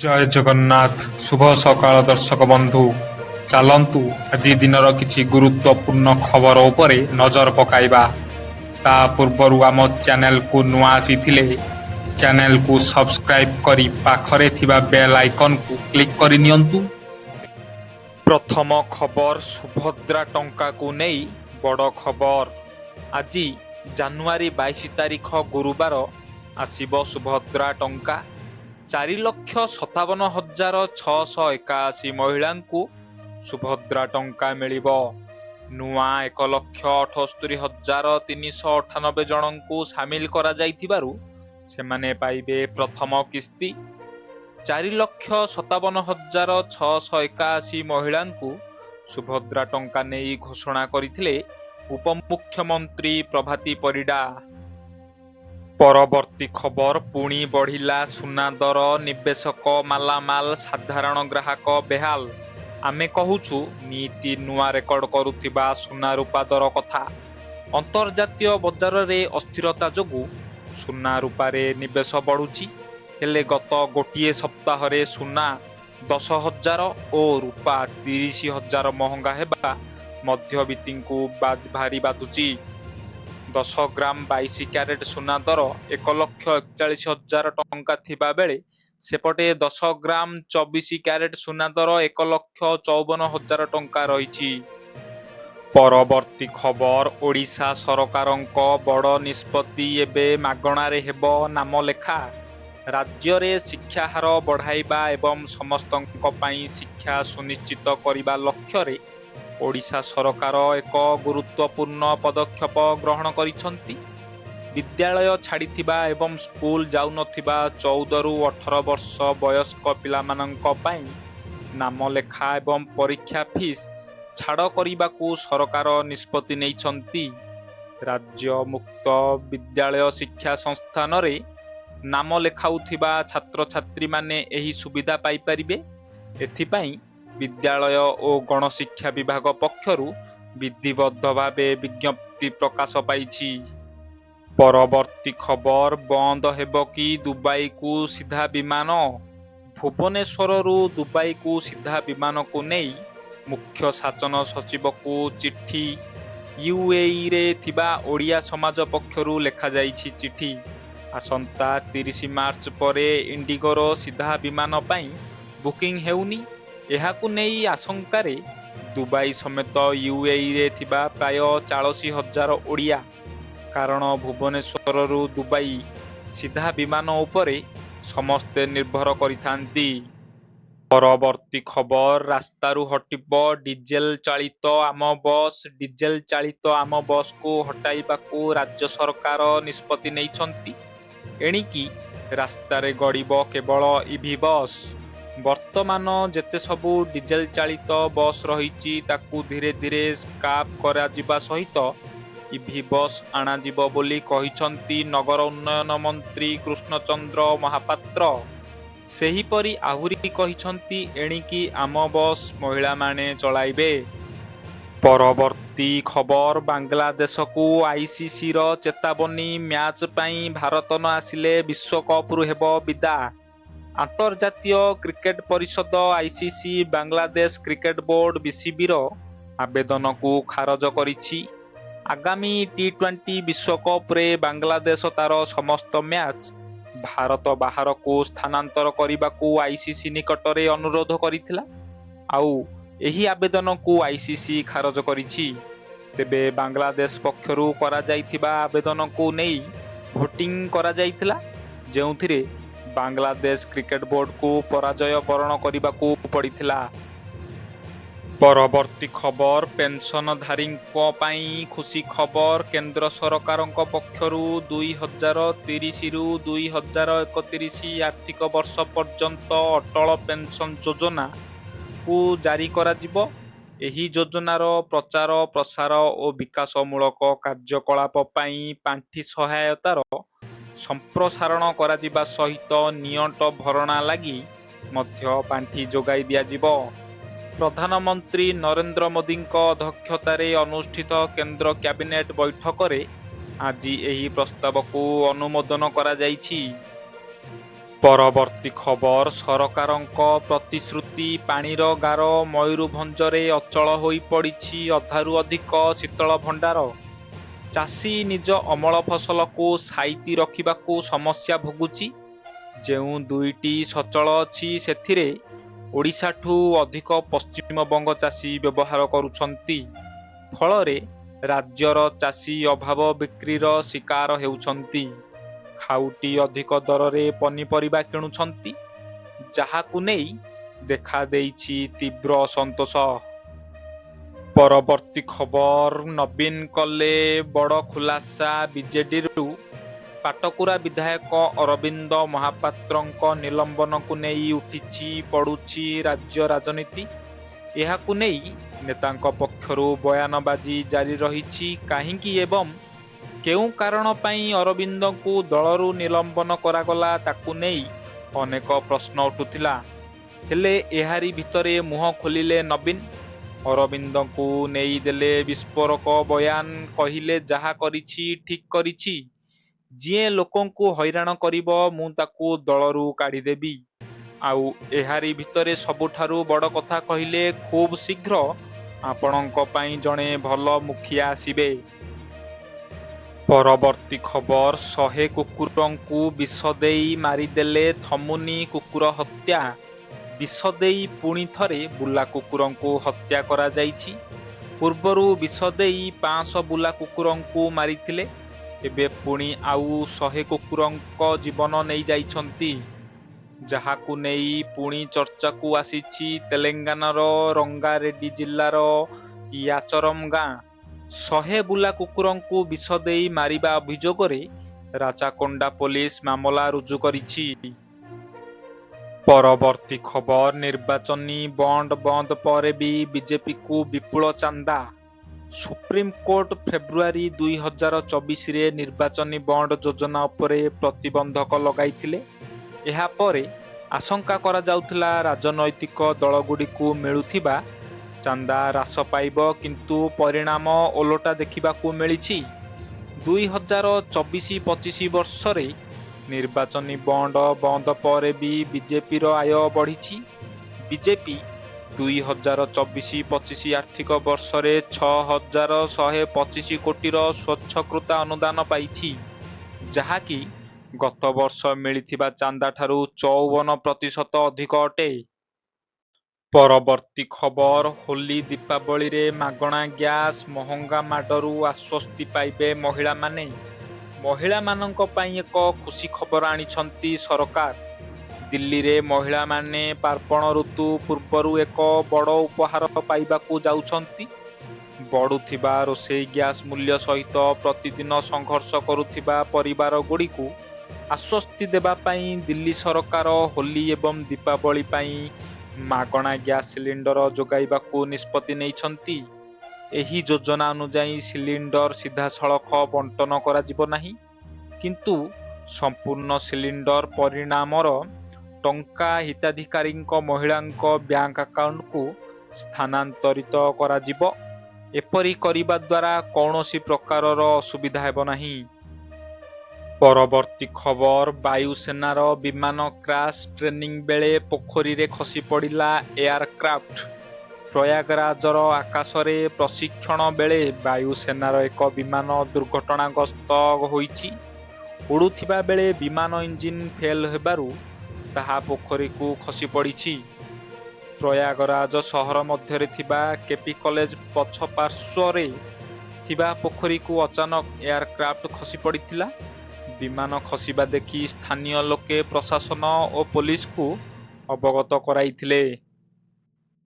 ଜୟ ଜଗନ୍ନାଥ। ଶୁଭ ସକାଳ ଦର୍ଶକ ବନ୍ଧୁ। ଚାଲନ୍ତୁ ଆଜି ଦିନର କିଛି ଗୁରୁତ୍ୱପୂର୍ଣ୍ଣ ଖବର ଉପରେ ନଜର ପକାଇବା। ତା ପୂର୍ବରୁ ଆମ ଚ୍ୟାନେଲକୁ ନୂଆ ଆସିଥିଲେ ଚ୍ୟାନେଲକୁ ସବସ୍କ୍ରାଇବ୍ କରି ପାଖରେ ଥିବା ବେଲ୍ ଆଇକନକୁ କ୍ଲିକ୍ କରି ନିଅନ୍ତୁ। ପ୍ରଥମ ଖବର, ସୁଭଦ୍ରା ଟଙ୍କାକୁ ନେଇ ବଡ଼ ଖବର। ଆଜି ଜାନୁଆରୀ 22 ତାରିଖ ଗୁରୁବାର ଆସିବ ସୁଭଦ୍ରା ଟଙ୍କା। 4,57,681 ମହିଳାଙ୍କୁ ସୁଭଦ୍ରା ଟଙ୍କା ମିଳିବ। ନୂଆ 1,78,398 ଜଣଙ୍କୁ ସାମିଲ କରାଯାଇଥିବାରୁ ସେମାନେ ପାଇବେ ପ୍ରଥମ କିସ୍ତି। 4,57,681 ମହିଳାଙ୍କୁ ସୁଭଦ୍ରା ଟଙ୍କା ନେଇ ଘୋଷଣା କରିଥିଲେ ଉପମୁଖ୍ୟମନ୍ତ୍ରୀ ପ୍ରଭାତୀ ପରିଡା। ପରବର୍ତ୍ତୀ ଖବର, ପୁଣି ବଢିଲା ସୁନା ଦର, ନିବେଶକ ମାଲାମାଲ, ସାଧାରଣ ଗ୍ରାହକ ବେହାଲ। ଆମେ କହୁଛୁ ନୀତି ନୂଆ ରେକର୍ଡ କରୁଥିବା ସୁନା ରୂପା ଦର କଥା। ଅନ୍ତର୍ଜାତୀୟ ବଜାରରେ ଅସ୍ଥିରତା ଯୋଗୁଁ ସୁନା ରୂପାରେ ନିବେଶ ବଢୁଛି। ହେଲେ ଗତ ଗୋଟିଏ ସପ୍ତାହରେ ସୁନା 10,000 ଓ ରୂପା 30,000 ମହଙ୍ଗା ହେବା ମଧ୍ୟବିତ୍ତୀଙ୍କୁ ଭାରି ବାଧୁଛି। 10 ଗ୍ରାମ 22 କ୍ୟାରେଟ ସୁନା ଦର 1,41,000 ଟଙ୍କା ଥିବା ବେଳେ ସେପଟେ 10 ଗ୍ରାମ 24 କ୍ୟାରେଟ ସୁନା ଦର 1,54,000 ଟଙ୍କା ରହିଛି। ପରବର୍ତ୍ତୀ ଖବର, ଓଡ଼ିଶା ସରକାରଙ୍କ ବଡ଼ ନିଷ୍ପତ୍ତି, ଏବେ ମାଗଣାରେ ହେବ ନାମଲେଖା। ରାଜ୍ୟରେ ଶିକ୍ଷା ହାର ବଢ଼ାଇବା ଏବଂ ସମସ୍ତଙ୍କ ପାଇଁ ଶିକ୍ଷା ସୁନିଶ୍ଚିତ କରିବା ଲକ୍ଷ୍ୟରେ ଓଡ଼ିଶା ସରକାର ଏକ ଗୁରୁତ୍ୱପୂର୍ଣ୍ଣ ପଦକ୍ଷେପ ଗ୍ରହଣ କରିଛନ୍ତି। ବିଦ୍ୟାଳୟ ଛାଡ଼ିଥିବା ଏବଂ ସ୍କୁଲ ଯାଉନଥିବା 14ରୁ 18 ବର୍ଷ ବୟସ୍କ ପିଲାମାନଙ୍କ ପାଇଁ ନାମଲେଖା ଏବଂ ପରୀକ୍ଷା ଫିସ୍ ଛାଡ଼ କରିବାକୁ ସରକାର ନିଷ୍ପତ୍ତି ନେଇଛନ୍ତି। ରାଜ୍ୟ ମୁକ୍ତ ବିଦ୍ୟାଳୟ ଶିକ୍ଷା ସଂସ୍ଥାନରେ ନାମ ଲେଖାଉଥିବା ଛାତ୍ରଛାତ୍ରୀମାନେ ଏହି ସୁବିଧା ପାଇପାରିବେ। ଏଥିପାଇଁ ବିଦ୍ୟାଳୟ ଓ ଗଣଶିକ୍ଷା ବିଭାଗ ପକ୍ଷରୁ ବିଧିବଦ୍ଧ ଭାବେ ବିଜ୍ଞପ୍ତି ପ୍ରକାଶ ପାଇଛି। ପରବର୍ତ୍ତୀ ଖବର, ବନ୍ଦ ହେବ କି ଦୁବାଇକୁ ସିଧା ବିମାନ? ଭୁବନେଶ୍ୱରରୁ ଦୁବାଇକୁ ସିଧା ବିମାନକୁ ନେଇ ମୁଖ୍ୟ ଶାସନ ସଚିବକୁ ଚିଠି। ୟୁଏଇରେ ଥିବା ଓଡ଼ିଆ ସମାଜ ପକ୍ଷରୁ ଲେଖାଯାଇଛି ଚିଠି। ଆସନ୍ତା 30 ମାର୍ଚ୍ଚ ପରେ ଇଣ୍ଡିଗୋର ସିଧା ବିମାନ ପାଇଁ ବୁକିଂ ହେଉନି। ଏହାକୁ ନେଇ ଆଶଙ୍କାରେ ଦୁବାଇ ସମେତ ୟୁଏଇରେ ଥିବା ପ୍ରାୟ 40,000 ଓଡ଼ିଆ। କାରଣ ଭୁବନେଶ୍ୱରରୁ ଦୁବାଇ ସିଧା ବିମାନ ଉପରେ ସମସ୍ତେ ନିର୍ଭର କରିଥାନ୍ତି। ପରବର୍ତ୍ତୀ ଖବର, ରାସ୍ତାରୁ ହଟିବ ଡିଜେଲ ଚାଳିତ ଆମ ବସ୍। ଡିଜେଲ ଚାଳିତ ଆମ ବସ୍କୁ ହଟାଇବାକୁ ରାଜ୍ୟ ସରକାର ନିଷ୍ପତ୍ତି ନେଇଛନ୍ତି। ଏଣିକି ରାସ୍ତାରେ ଗଡ଼ିବ କେବଳ ଇଭି ବସ୍। ବର୍ତ୍ତମାନ ଯେତେ ସବୁ ଡିଜେଲ ଚାଳିତ ବସ୍ ରହିଛି ତାକୁ ଧୀରେ ଧୀରେ ସ୍କ୍ରାପ୍ କରାଯିବା ସହିତ ଇଭି ବସ୍ ଅଣାଯିବ ବୋଲି କହିଛନ୍ତି ନଗର ଉନ୍ନୟନ ମନ୍ତ୍ରୀ କୃଷ୍ଣଚନ୍ଦ୍ର ମହାପାତ୍ର। ସେହିପରି ଆହୁରି କହିଛନ୍ତି, ଏଣିକି ଆମ ବସ୍ ମହିଳାମାନେ ଚଳାଇବେ। ପରବର୍ତ୍ତୀ ଖବର, ବାଂଲାଦେଶକୁ ଆଇସିସିର ଚେତାବନୀ, ମ୍ୟାଚ୍ ପାଇଁ ଭାରତ ନ ଆସିଲେ ବିଶ୍ୱକପରୁ ହେବ ବିଦା। ଆନ୍ତର୍ଜାତୀୟ କ୍ରିକେଟ ପରିଷଦ ଆଇସିସି ବାଂଲାଦେଶ କ୍ରିକେଟ ବୋର୍ଡ ବିସିବିର ଆବେଦନକୁ ଖାରଜ କରିଛି। ଆଗାମୀ ଟି20 ବିଶ୍ୱକପରେ ବାଂଲାଦେଶ ତାର ସମସ୍ତ ମ୍ୟାଚ୍ ଭାରତ ବାହାରକୁ ସ୍ଥାନାନ୍ତର କରିବାକୁ ଆଇସିସି ନିକଟରେ ଅନୁରୋଧ କରିଥିଲା। ଆଉ ଏହି ଆବେଦନକୁ ଆଇସିସି ଖାରଜ କରିଛି। ତେବେ ବାଂଲାଦେଶ ପକ୍ଷରୁ କରାଯାଇଥିବା ଆବେଦନକୁ ନେଇ ଭୋଟିଂ କରାଯାଇଥିଲା, ଯେଉଁଥିରେ ବାଂଲାଦେଶ କ୍ରିକେଟ ବୋର୍ଡକୁ ପରାଜୟ ବରଣ କରିବାକୁ ପଡ଼ିଥିଲା। ପରବର୍ତ୍ତୀ ଖବର, ପେନସନଧାରୀଙ୍କ ପାଇଁ ଖୁସି ଖବର। କେନ୍ଦ୍ର ସରକାରଙ୍କ ପକ୍ଷରୁ 2030ରୁ 2031 ଆର୍ଥିକ ବର୍ଷ ପର୍ଯ୍ୟନ୍ତ ଅଟଳ ପେନସନ ଯୋଜନାକୁ ଜାରି କରାଯିବ। ଏହି ଯୋଜନାର ପ୍ରଚାର, ପ୍ରସାର ଓ ବିକାଶମୂଳକ କାର୍ଯ୍ୟକଳାପ ପାଇଁ ପାଣ୍ଠି ସହାୟତାର ସମ୍ପ୍ରସାରଣ କରାଯିବା ସହିତ ନିଅଣ୍ଟ ଭରଣା ଲାଗି ମଧ୍ୟ ପାଣ୍ଠି ଯୋଗାଇ ଦିଆଯିବ। ପ୍ରଧାନମନ୍ତ୍ରୀ ନରେନ୍ଦ୍ର ମୋଦିଙ୍କ ଅଧ୍ୟକ୍ଷତାରେ ଅନୁଷ୍ଠିତ କେନ୍ଦ୍ର କ୍ୟାବିନେଟ ବୈଠକରେ ଆଜି ଏହି ପ୍ରସ୍ତାବକୁ ଅନୁମୋଦନ କରାଯାଇଛି। ପରବର୍ତ୍ତୀ ଖବର ସରକାରଙ୍କ ପ୍ରତିଶ୍ରୁତି ପାଣିର ଗାର ମୟୂରଭଞ୍ଜରେ ଅଚଳ ହୋଇ ପଡ଼ିଛି ଅଧାରୁ ଅଧିକ ଶୀତଳ ଭଣ୍ଡାର। ଚାଷୀ ନିଜ ଅମଳ ଫସଲକୁ ସାଇତି ରଖିବାକୁ ସମସ୍ୟା ଭୋଗୁଛି। ଯେଉଁ ଦୁଇଟି ସଚଳ ଅଛି ସେଥିରେ ଓଡ଼ିଶାଠୁ ଅଧିକ ପଶ୍ଚିମବଙ୍ଗ ଚାଷୀ ବ୍ୟବହାର କରୁଛନ୍ତି। ଫଳରେ ରାଜ୍ୟର ଚାଷୀ ଅଭାବ ବିକ୍ରିର ଶିକାର ହେଉଛନ୍ତି। ଖାଉଟି ଅଧିକ ଦରରେ ପନିପରିବା କିଣୁଛନ୍ତି, ଯାହାକୁ ନେଇ ଦେଖାଦେଇଛି ତୀବ୍ର ଅସନ୍ତୋଷ। ପରବର୍ତ୍ତୀ ଖବର ନବୀନ କଲେ ବଡ଼ ଖୁଲାସା ବିଜେଡିରୁ ପାଟକୁରା ବିଧାୟକ ଅରବିନ୍ଦ ମହାପାତ୍ରଙ୍କ ନିଲମ୍ବନକୁ ନେଇ ଉଠିଛି ପଡ଼ୁଛି ରାଜ୍ୟ ରାଜନୀତି। ଏହାକୁ ନେଇ ନେତାଙ୍କ ପକ୍ଷରୁ ବୟାନବାଜି ଜାରି ରହିଛି। କାହିଁକି ଏବଂ କେଉଁ କାରଣ ପାଇଁ ଅରବିନ୍ଦଙ୍କୁ ଦଳରୁ ନିଲମ୍ବନ କରାଗଲା ତାକୁ ନେଇ ଅନେକ ପ୍ରଶ୍ନ ଉଠୁଥିଲା। ହେଲେ ଏହାରି ଭିତରେ ମୁହଁ ଖୋଲିଲେ ନବୀନ। ଅରବିନ୍ଦଙ୍କୁ ନେଇ ଦେଲେ ବିସ୍ଫୋରକ ବୟାନ। କହିଲେ, ଯାହା କରିଛି ଠିକ୍ କରିଛି। ଯିଏ ଲୋକଙ୍କୁ ହଇରାଣ କରିବ ମୁଁ ତାକୁ ଦଳରୁ କାଢ଼ିଦେବି। ଆଉ ଏହାରି ଭିତରେ ସବୁଠାରୁ ବଡ଼ କଥା କହିଲେ, ଖୁବ୍ ଶୀଘ୍ର ଆପଣଙ୍କ ପାଇଁ ଜଣେ ଭଲ ମୁଖିଆ ଆସିବେ। ପରବର୍ତ୍ତୀ ଖବର 100 କୁକୁରଙ୍କୁ ବିଷ ଦେଇ ମାରିଦେଲେ ଥମୁନି କୁକୁର ହତ୍ୟା। ବିଷ ଦେଇ ପୁଣି ଥରେ ବୁଲା କୁକୁରଙ୍କୁ ହତ୍ୟା କରାଯାଇଛି। ପୂର୍ବରୁ ବିଷ ଦେଇ 500 ବୁଲା କୁକୁରଙ୍କୁ ମାରିଥିଲେ। ଏବେ ପୁଣି ଆଉ 100 କୁକୁରଙ୍କ ଜୀବନ ନେଇଯାଇଛନ୍ତି। ଯାହାକୁ ନେଇ ପୁଣି ଚର୍ଚ୍ଚାକୁ ଆସିଛି ତେଲେଙ୍ଗାନାର ରଙ୍ଗାରେଡ୍ଡି ଜିଲ୍ଲାର ୟାଚରମ ଗାଁ। 100 ବୁଲା କୁକୁରଙ୍କୁ ବିଷ ଦେଇ ମାରିବା ଅଭିଯୋଗରେ ରାଚାକୋଣ୍ଡା ପୋଲିସ ମାମଲା ରୁଜୁ କରିଛି। ପରବର୍ତ୍ତୀ ଖବର ନିର୍ବାଚନୀ ବଣ୍ଡ ବନ୍ଦ ପରେ ବି ବିଜେପିକୁ ବିପୁଳ ଚାନ୍ଦା। ସୁପ୍ରିମକୋର୍ଟ ଫେବୃଆରୀ 2024ରେ ନିର୍ବାଚନୀ ବଣ୍ଡ ଯୋଜନା ଉପରେ ପ୍ରତିବନ୍ଧକ ଲଗାଇଥିଲେ। ଏହାପରେ ଆଶଙ୍କା କରାଯାଉଥିଲା ରାଜନୈତିକ ଦଳଗୁଡ଼ିକୁ ମିଳୁଥିବା ଚାନ୍ଦା ହ୍ରାସ ପାଇବ, କିନ୍ତୁ ପରିଣାମ ଓଲଟା ଦେଖିବାକୁ ମିଳିଛି। 2024-25 ବର୍ଷରେ ନିର୍ବାଚନୀ ବଣ୍ଡ ବନ୍ଦ ପରେ ବି ବିଜେପିର ଆୟ ବଢ଼ିଛି। ବିଜେପି 2024-25 ଆର୍ଥିକ ବର୍ଷରେ 6,125 କୋଟିର ସ୍ୱଚ୍ଛକୃତ ଅନୁଦାନ ପାଇଛି, ଯାହାକି ଗତ ବର୍ଷ ମିଳିଥିବା ଚାନ୍ଦାଠାରୁ 54% ଅଧିକ ଅଟେ। ପରବର୍ତ୍ତୀ ଖବର ହୋଲି ଦୀପାବଳିରେ ମାଗଣା ଗ୍ୟାସ୍, ମହଙ୍ଗା ମାଡ଼ରୁ ଆଶ୍ୱସ୍ତି ପାଇବେ ମହିଳାମାନେ। ମହିଳାମାନଙ୍କ ପାଇଁ ଏକ ଖୁସି ଖବର ଆଣିଛନ୍ତି ସରକାର। ଦିଲ୍ଲୀରେ ମହିଳାମାନେ ପାର୍ବଣ ଋତୁ ପୂର୍ବରୁ ଏକ ବଡ଼ ଉପହାର ପାଇବାକୁ ଯାଉଛନ୍ତି। ବଢୁଥିବା ରୋଷେଇ ଗ୍ୟାସ୍ ମୂଲ୍ୟ ସହିତ ପ୍ରତିଦିନ ସଂଘର୍ଷ କରୁଥିବା ପରିବାରଗୁଡ଼ିକୁ ଆଶ୍ୱସ୍ତି ଦେବା ପାଇଁ ଦିଲ୍ଲୀ ସରକାର ହୋଲି ଏବଂ ଦୀପାବଳି ପାଇଁ ମାଗଣା ଗ୍ୟାସ୍ ସିଲିଣ୍ଡର ଯୋଗାଇବାକୁ ନିଷ୍ପତ୍ତି ନେଇଛନ୍ତି। ଏହି ଯୋଜନା ଅନୁଯାୟୀ ସିଲିଣ୍ଡର ସିଧାସଳଖ ବଣ୍ଟନ କରାଯିବ ନାହିଁ, କିନ୍ତୁ ସମ୍ପୂର୍ଣ୍ଣ ସିଲିଣ୍ଡର ପରିମାଣର ଟଙ୍କା ହିତାଧିକାରୀଙ୍କ ମହିଳାଙ୍କ ବ୍ୟାଙ୍କ ଆକାଉଣ୍ଟକୁ ସ୍ଥାନାନ୍ତରିତ କରାଯିବ। ଏପରି କରିବା ଦ୍ୱାରା କୌଣସି ପ୍ରକାରର ଅସୁବିଧା ହେବ ନାହିଁ। ପରବର୍ତ୍ତୀ ଖବର ବାୟୁସେନାର ବିମାନ କ୍ରାସ୍। ଟ୍ରେନିଂ ବେଳେ ପୋଖରୀରେ ଖସି ପଡ଼ିଲା ଏୟାରକ୍ରାଫ୍ଟ। ପ୍ରୟାଗରାଜର ଆକାଶରେ ପ୍ରଶିକ୍ଷଣ ବେଳେ ବାୟୁସେନାର ଏକ ବିମାନ ଦୁର୍ଘଟଣାଗ୍ରସ୍ତ ହୋଇଛି। ଉଡୁଥିବା ବେଳେ ବିମାନ ଇଞ୍ଜିନ ଫେଲ୍ ହେବାରୁ ତାହା ପୋଖରୀକୁ ଖସି ପଡ଼ିଛି। ପ୍ରୟାଗରାଜ ସହର ମଧ୍ୟରେ ଥିବା କେପି କଲେଜ ପଛ ପାର୍ଶ୍ୱରେ ଥିବା ପୋଖରୀକୁ ଅଚାନକ ଏୟାରକ୍ରାଫ୍ଟ ଖସି ପଡ଼ିଥିଲା। ବିମାନ ଖସିବା ଦେଖି ସ୍ଥାନୀୟ ଲୋକେ ପ୍ରଶାସନ ଓ ପୋଲିସକୁ ଅବଗତ କରାଇଥିଲେ।